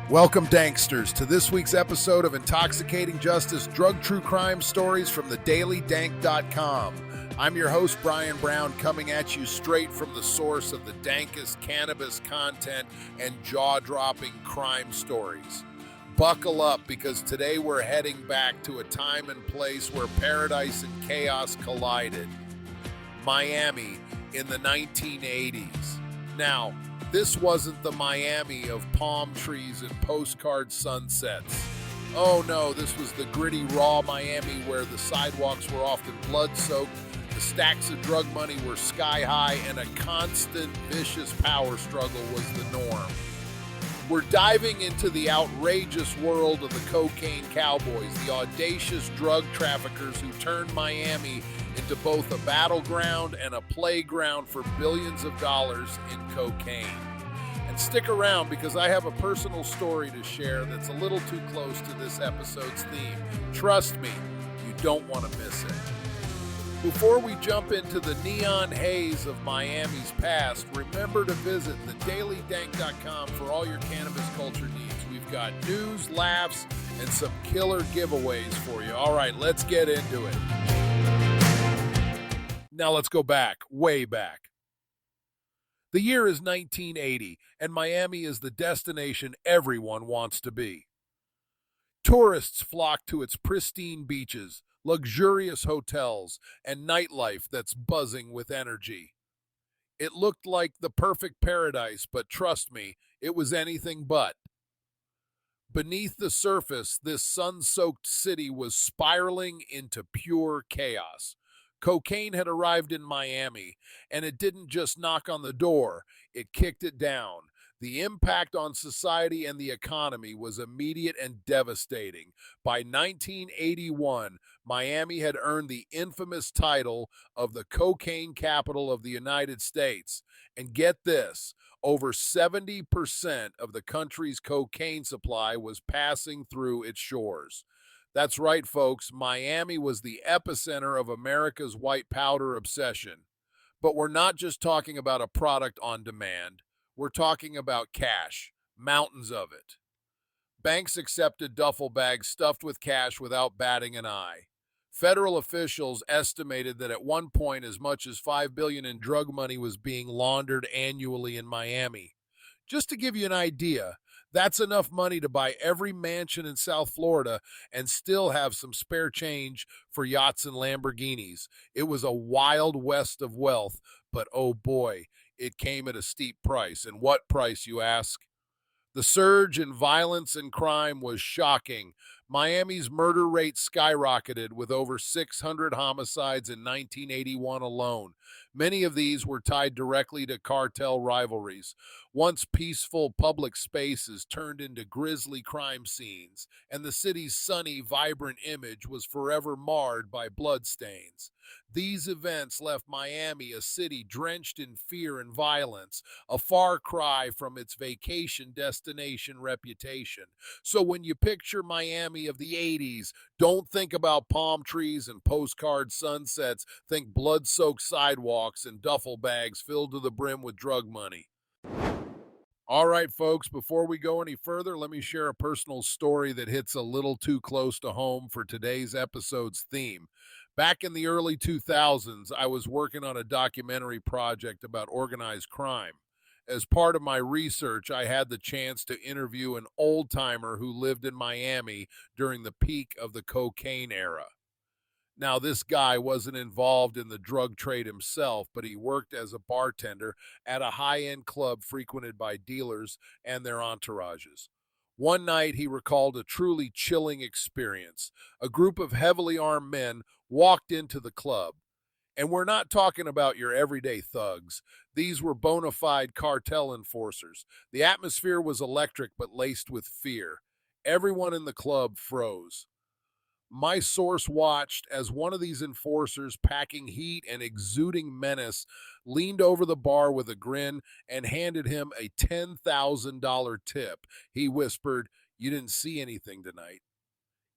Welcome, Danksters, to this week's episode of Intoxicating Justice Drug True Crime Stories from thedailydank.com. I'm your host, Brian Brown, coming at you straight from the source of the dankest cannabis content and jaw-dropping crime stories. Buckle up, because today we're heading back to a time and place where paradise and chaos collided. Miami in the 1980s. Now, this wasn't the Miami of palm trees and postcard sunsets. Oh no, this was the gritty, raw Miami where the sidewalks were often blood-soaked, the stacks of drug money were sky-high, and a constant, vicious power struggle was the norm. We're diving into the outrageous world of the Cocaine Cowboys, the audacious drug traffickers who turned Miami into both a battleground and a playground for billions of dollars in cocaine. And stick around, because I have a personal story to share that's a little too close to this episode's theme. Trust me, you don't want to miss it. Before we jump into the neon haze of Miami's past, remember to visit thedailydank.com for all your cannabis culture needs. We've got news, laughs, and some killer giveaways for you. All right, let's get into it. Now let's go back, way back. The year is 1980, and Miami is the destination everyone wants to be. Tourists flock to its pristine beaches, luxurious hotels, and nightlife that's buzzing with energy. It looked like the perfect paradise, but trust me, it was anything but. Beneath the surface, this sun-soaked city was spiraling into pure chaos. Cocaine had arrived in Miami, and it didn't just knock on the door, it kicked it down. The impact on society and the economy was immediate and devastating. By 1981, Miami had earned the infamous title of the cocaine capital of the United States. And get this, over 70% of the country's cocaine supply was passing through its shores. That's right, folks. Miami was the epicenter of America's white powder obsession. But we're not just talking about a product on demand. We're talking about cash, mountains of it. Banks accepted duffel bags stuffed with cash without batting an eye. Federal officials estimated that at one point as much as $5 billion in drug money was being laundered annually in Miami. Just to give you an idea, that's enough money to buy every mansion in South Florida and still have some spare change for yachts and Lamborghinis. It was a wild west of wealth, but oh boy, it came at a steep price. And what price, you ask? The surge in violence and crime was shocking. Miami's murder rate skyrocketed, with over 600 homicides in 1981 alone. Many of these were tied directly to cartel rivalries. Once peaceful public spaces turned into grisly crime scenes, and the city's sunny, vibrant image was forever marred by bloodstains. These events left Miami a city drenched in fear and violence, a far cry from its vacation destination reputation. So when you picture Miami of the 80s, don't think about palm trees and postcard sunsets. Think blood-soaked sidewalks and duffel bags filled to the brim with drug money. All right, folks, before we go any further, let me share a personal story that hits a little too close to home for today's episode's theme. Back in the early 2000s, I was working on a documentary project about organized crime. As part of my research, I had the chance to interview an old-timer who lived in Miami during the peak of the cocaine era. Now, this guy wasn't involved in the drug trade himself, but he worked as a bartender at a high-end club frequented by dealers and their entourages. One night, he recalled a truly chilling experience. A group of heavily armed men walked into the club. And we're not talking about your everyday thugs. These were bona fide cartel enforcers. The atmosphere was electric but laced with fear. Everyone in the club froze. My source watched as one of these enforcers, packing heat and exuding menace, leaned over the bar with a grin and handed him a $10,000 tip. He whispered, "You didn't see anything tonight."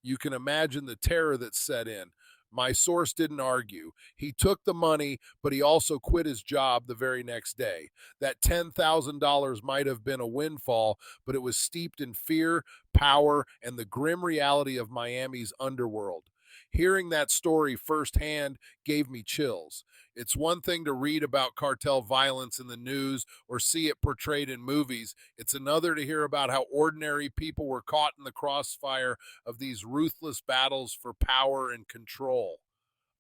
You can imagine the terror that set in. My source didn't argue. He took the money, but he also quit his job the very next day. That $10,000 might have been a windfall, but it was steeped in fear, power, and the grim reality of Miami's underworld. Hearing that story firsthand gave me chills. It's one thing to read about cartel violence in the news or see it portrayed in movies. It's another to hear about how ordinary people were caught in the crossfire of these ruthless battles for power and control.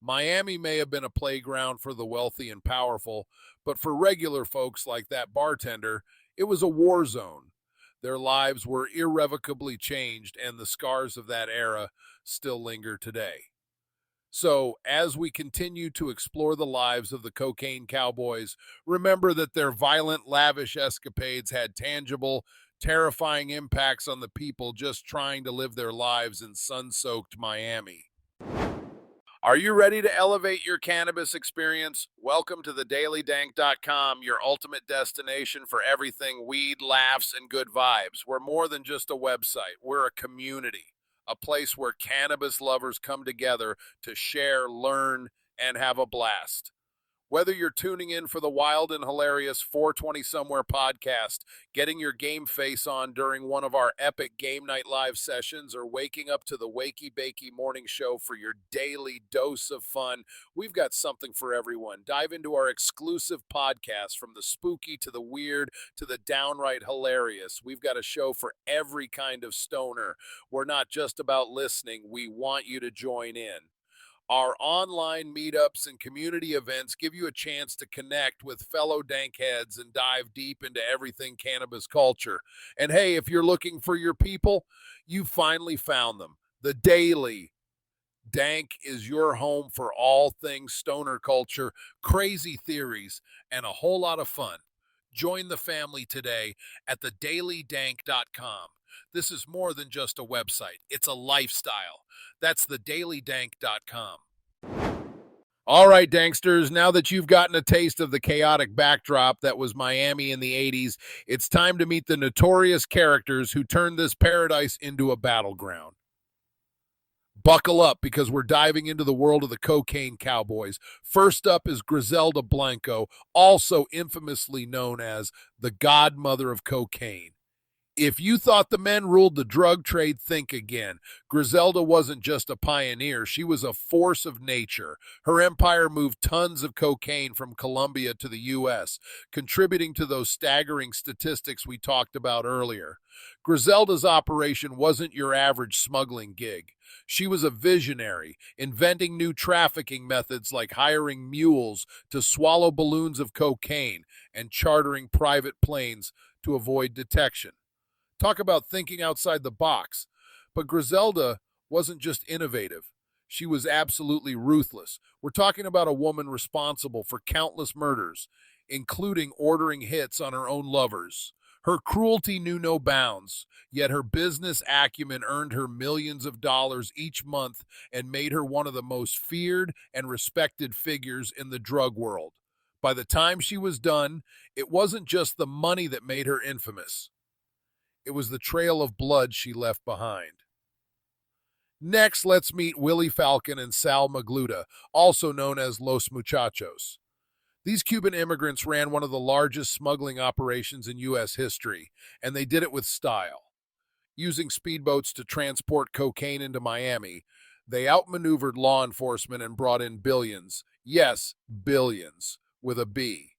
Miami may have been a playground for the wealthy and powerful, but for regular folks like that bartender, it was a war zone. Their lives were irrevocably changed, and the scars of that era still linger today. So, as we continue to explore the lives of the Cocaine Cowboys, remember that their violent, lavish escapades had tangible, terrifying impacts on the people just trying to live their lives in sun soaked Miami. Are you ready to elevate your cannabis experience? Welcome to the dailydank.com, your ultimate destination for everything weed, laughs, and good vibes. We're more than just a website, we're a community, a place where cannabis lovers come together to share, learn, and have a blast. Whether you're tuning in for the wild and hilarious 420 Somewhere podcast, getting your game face on during one of our epic game night live sessions, or waking up to the Wakey Bakey morning show for your daily dose of fun, we've got something for everyone. Dive into our exclusive podcast, from the spooky to the weird to the downright hilarious. We've got a show for every kind of stoner. We're not just about listening, we want you to join in. Our online meetups and community events give you a chance to connect with fellow dank heads and dive deep into everything cannabis culture. And hey, if you're looking for your people, you finally found them. The Daily Dank is your home for all things stoner culture, crazy theories, and a whole lot of fun. Join the family today at thedailydank.com. This is more than just a website, it's a lifestyle. That's thedailydank.com. All right, Danksters, now that you've gotten a taste of the chaotic backdrop that was Miami in the 80s, it's time to meet the notorious characters who turned this paradise into a battleground. Buckle up, because we're diving into the world of the Cocaine Cowboys. First up is Griselda Blanco, also infamously known as the godmother of cocaine. If you thought the men ruled the drug trade, think again. Griselda wasn't just a pioneer, she was a force of nature. Her empire moved tons of cocaine from Colombia to the U.S., contributing to those staggering statistics we talked about earlier. Griselda's operation wasn't your average smuggling gig. She was a visionary, inventing new trafficking methods like hiring mules to swallow balloons of cocaine and chartering private planes to avoid detection. Talk about thinking outside the box. But Griselda wasn't just innovative. She was absolutely ruthless. We're talking about a woman responsible for countless murders, including ordering hits on her own lovers. Her cruelty knew no bounds, yet her business acumen earned her millions of dollars each month and made her one of the most feared and respected figures in the drug world. By the time she was done, it wasn't just the money that made her infamous. It was the trail of blood she left behind. Next, let's meet Willie Falcon and Sal Magluta, also known as Los Muchachos. These Cuban immigrants ran one of the largest smuggling operations in U.S. history, and they did it with style. Using speedboats to transport cocaine into Miami, they outmaneuvered law enforcement and brought in billions. Yes, billions, with a B.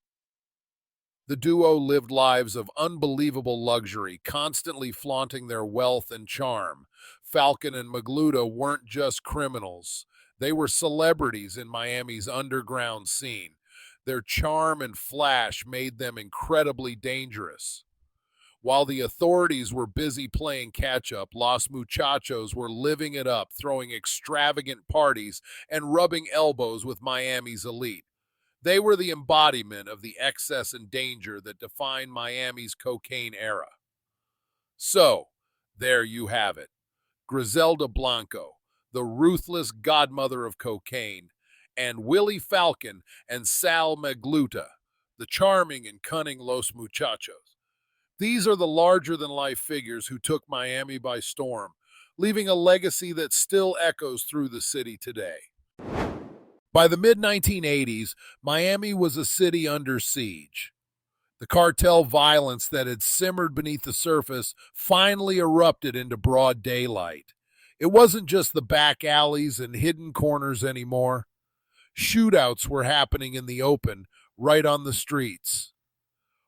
The duo lived lives of unbelievable luxury, constantly flaunting their wealth and charm. Falcon and Magluta weren't just criminals. They were celebrities in Miami's underground scene. Their charm and flash made them incredibly dangerous. While the authorities were busy playing catch-up, Los Muchachos were living it up, throwing extravagant parties and rubbing elbows with Miami's elite. They were the embodiment of the excess and danger that defined Miami's cocaine era. So, there you have it. Griselda Blanco, the ruthless godmother of cocaine, and Willie Falcon and Sal Magluta, the charming and cunning Los Muchachos. These are the larger-than-life figures who took Miami by storm, leaving a legacy that still echoes through the city today. By the mid 1980s, Miami was a city under siege. The cartel violence that had simmered beneath the surface finally erupted into broad daylight. It wasn't just the back alleys and hidden corners anymore. Shootouts were happening in the open, right on the streets.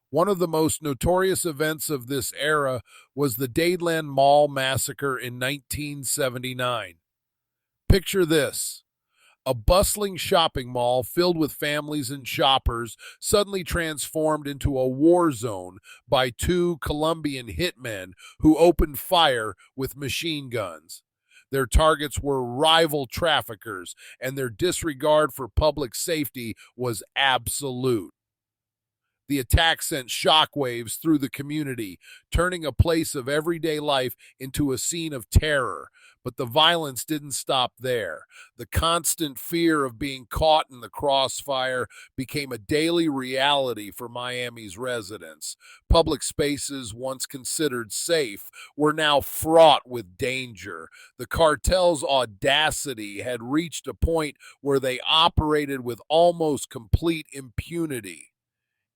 One of the most notorious events of this era was the Dadeland Mall massacre in 1979. Picture this: a bustling shopping mall filled with families and shoppers suddenly transformed into a war zone by two Colombian hitmen who opened fire with machine guns. Their targets were rival traffickers, and their disregard for public safety was absolute. The attack sent shockwaves through the community, turning a place of everyday life into a scene of terror. But the violence didn't stop there. The constant fear of being caught in the crossfire became a daily reality for Miami's residents. Public spaces, once considered safe, were now fraught with danger. The cartel's audacity had reached a point where they operated with almost complete impunity.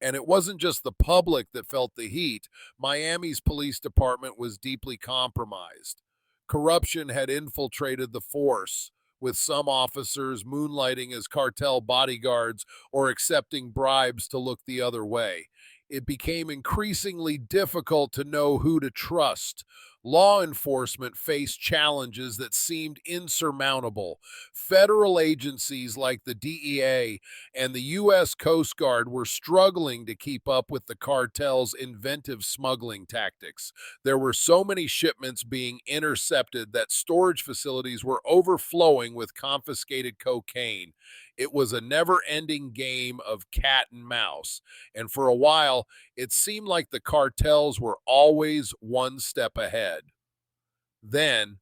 And it wasn't just the public that felt the heat. Miami's police department was deeply compromised. Corruption had infiltrated the force, with some officers moonlighting as cartel bodyguards or accepting bribes to look the other way. It became increasingly difficult to know who to trust. Law enforcement faced challenges that seemed insurmountable. Federal agencies like the DEA and the U.S. Coast Guard were struggling to keep up with the cartel's inventive smuggling tactics. There were so many shipments being intercepted that storage facilities were overflowing with confiscated cocaine. It was a never ending game of cat and mouse, and for a while, it seemed like the cartels were always one step ahead. Then,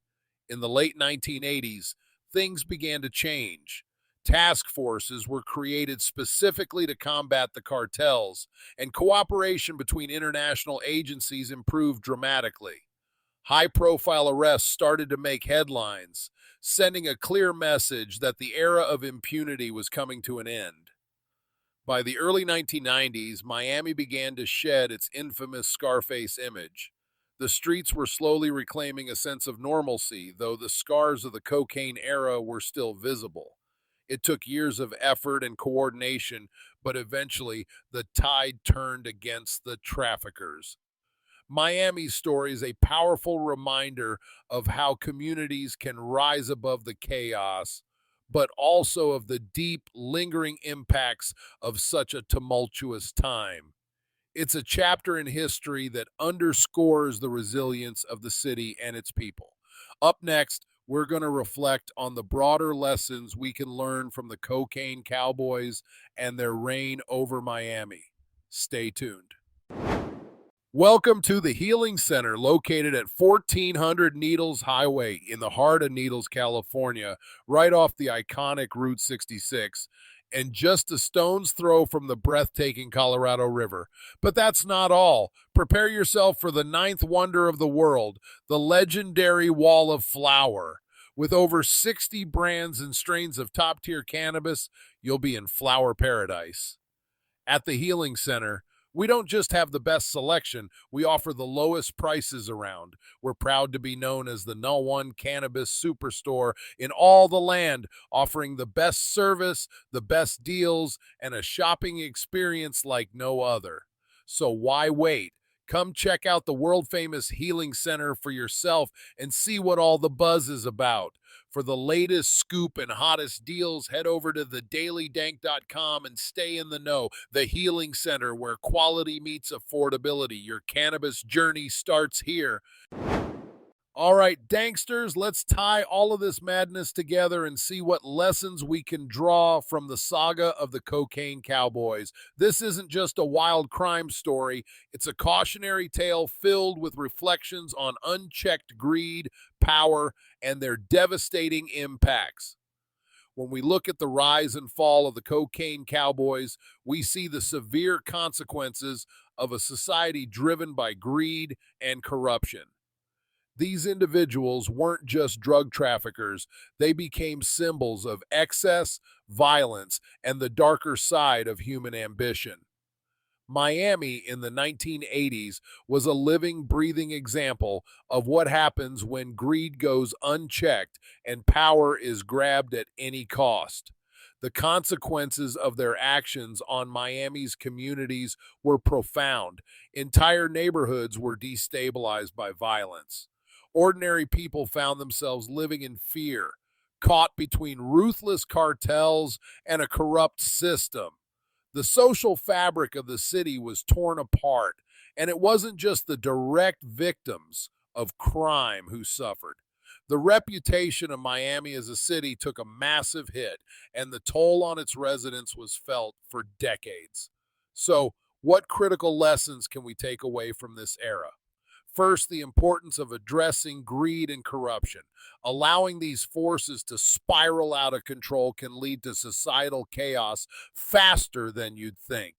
in the late 1980s, things began to change. Task forces were created specifically to combat the cartels, and cooperation between international agencies improved dramatically. High profile arrests started to make headlines, sending a clear message that the era of impunity was coming to an end. By the early 1990s, Miami began to shed its infamous Scarface image. The streets were slowly reclaiming a sense of normalcy, though the scars of the cocaine era were still visible. It took years of effort and coordination, but eventually the tide turned against the traffickers. Miami's story is a powerful reminder of how communities can rise above the chaos, but also of the deep, lingering impacts of such a tumultuous time. It's a chapter in history that underscores the resilience of the city and its people. Up next, we're going to reflect on the broader lessons we can learn from the Cocaine Cowboys and their reign over Miami. Stay tuned. Welcome to the Healing Center, located at 1400 Needles Highway in the heart of Needles, California, right off the iconic Route 66, and just a stone's throw from the breathtaking Colorado River. But that's not all. Prepare yourself for the ninth wonder of the world, the legendary Wall of Flower. With over 60 brands and strains of top-tier cannabis, you'll be in flower paradise. At the Healing Center, we don't just have the best selection, we offer the lowest prices around. We're proud to be known as the #1 cannabis superstore in all the land, offering the best service, the best deals, and a shopping experience like no other. So why wait? Come check out the world-famous Healing Center for yourself and see what all the buzz is about. For the latest scoop and hottest deals, head over to thedailydank.com and stay in the know. The Healing Center, where quality meets affordability. Your cannabis journey starts here. All right, Danksters, let's tie all of this madness together and see what lessons we can draw from the saga of the Cocaine Cowboys. This isn't just a wild crime story, it's a cautionary tale filled with reflections on unchecked greed, power, and their devastating impacts. When we look at the rise and fall of the Cocaine Cowboys, we see the severe consequences of a society driven by greed and corruption. These individuals weren't just drug traffickers, they became symbols of excess, violence, and the darker side of human ambition. Miami in the 1980s was a living, breathing example of what happens when greed goes unchecked and power is grabbed at any cost. The consequences of their actions on Miami's communities were profound. Entire neighborhoods were destabilized by violence. Ordinary people found themselves living in fear, caught between ruthless cartels and a corrupt system. The social fabric of the city was torn apart, and it wasn't just the direct victims of crime who suffered. The reputation of Miami as a city took a massive hit, and the toll on its residents was felt for decades. So, what critical lessons can we take away from this era? First, the importance of addressing greed and corruption. Allowing these forces to spiral out of control can lead to societal chaos faster than you'd think.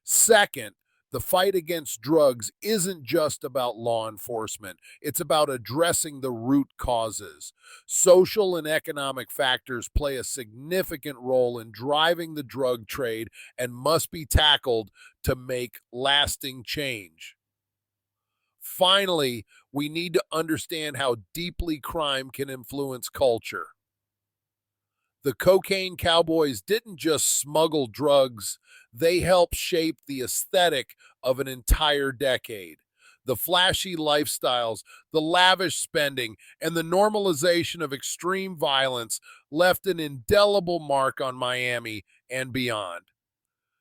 Second, the fight against drugs isn't just about law enforcement. It's about addressing the root causes. Social and economic factors play a significant role in driving the drug trade and must be tackled to make lasting change. Finally, we need to understand how deeply crime can influence culture. The Cocaine Cowboys didn't just smuggle drugs, they helped shape the aesthetic of an entire decade. The flashy lifestyles, the lavish spending, and the normalization of extreme violence left an indelible mark on Miami and beyond.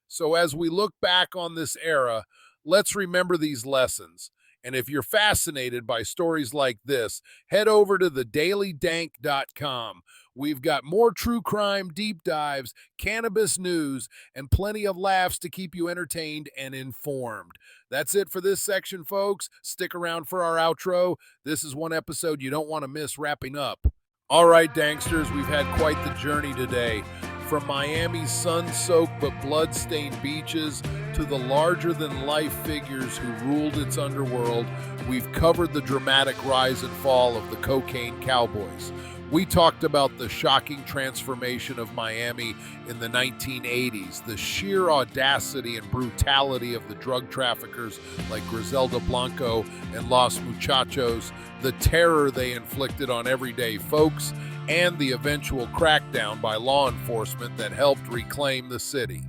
So, as we look back on this era, let's remember these lessons. And if you're fascinated by stories like this, head over to thedailydank.com. We've got more true crime deep dives, cannabis news, and plenty of laughs to keep you entertained and informed. That's it for this section, folks. Stick around for our outro. This is one episode you don't want to miss wrapping up. All right, Danksters, we've had quite the journey today. From Miami's sun-soaked but blood-stained beaches to the larger-than-life figures who ruled its underworld, we've covered the dramatic rise and fall of the Cocaine Cowboys. We talked about the shocking transformation of Miami in the 1980s, the sheer audacity and brutality of the drug traffickers like Griselda, Blanco, and Los Muchachos, the terror they inflicted on everyday folks, and the eventual crackdown by law enforcement that helped reclaim the city.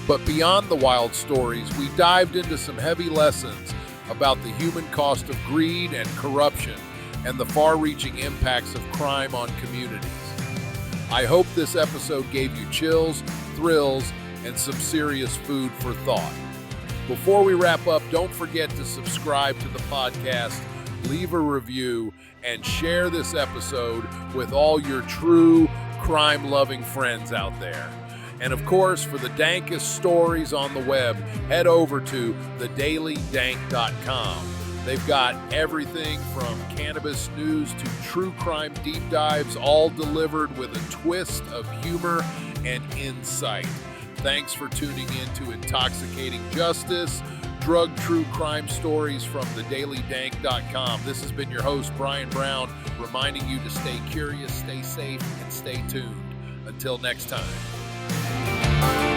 But beyond the wild stories, we dived into some heavy lessons about the human cost of greed and corruption and the far-reaching impacts of crime on communities. I hope this episode gave you chills, thrills, and some serious food for thought. Before we wrap up, don't forget to subscribe to the podcast, leave a review, and share this episode with all your true crime-loving friends out there. And of course, for the dankest stories on the web, head over to thedailydank.com. They've got everything from cannabis news to true crime deep dives, all delivered with a twist of humor and insight. Thanks for tuning in to Intoxicating Justice, drug true crime stories from thedailydank.com. This has been your host, Brian Brown, reminding you to stay curious, stay safe, and stay tuned. Until next time.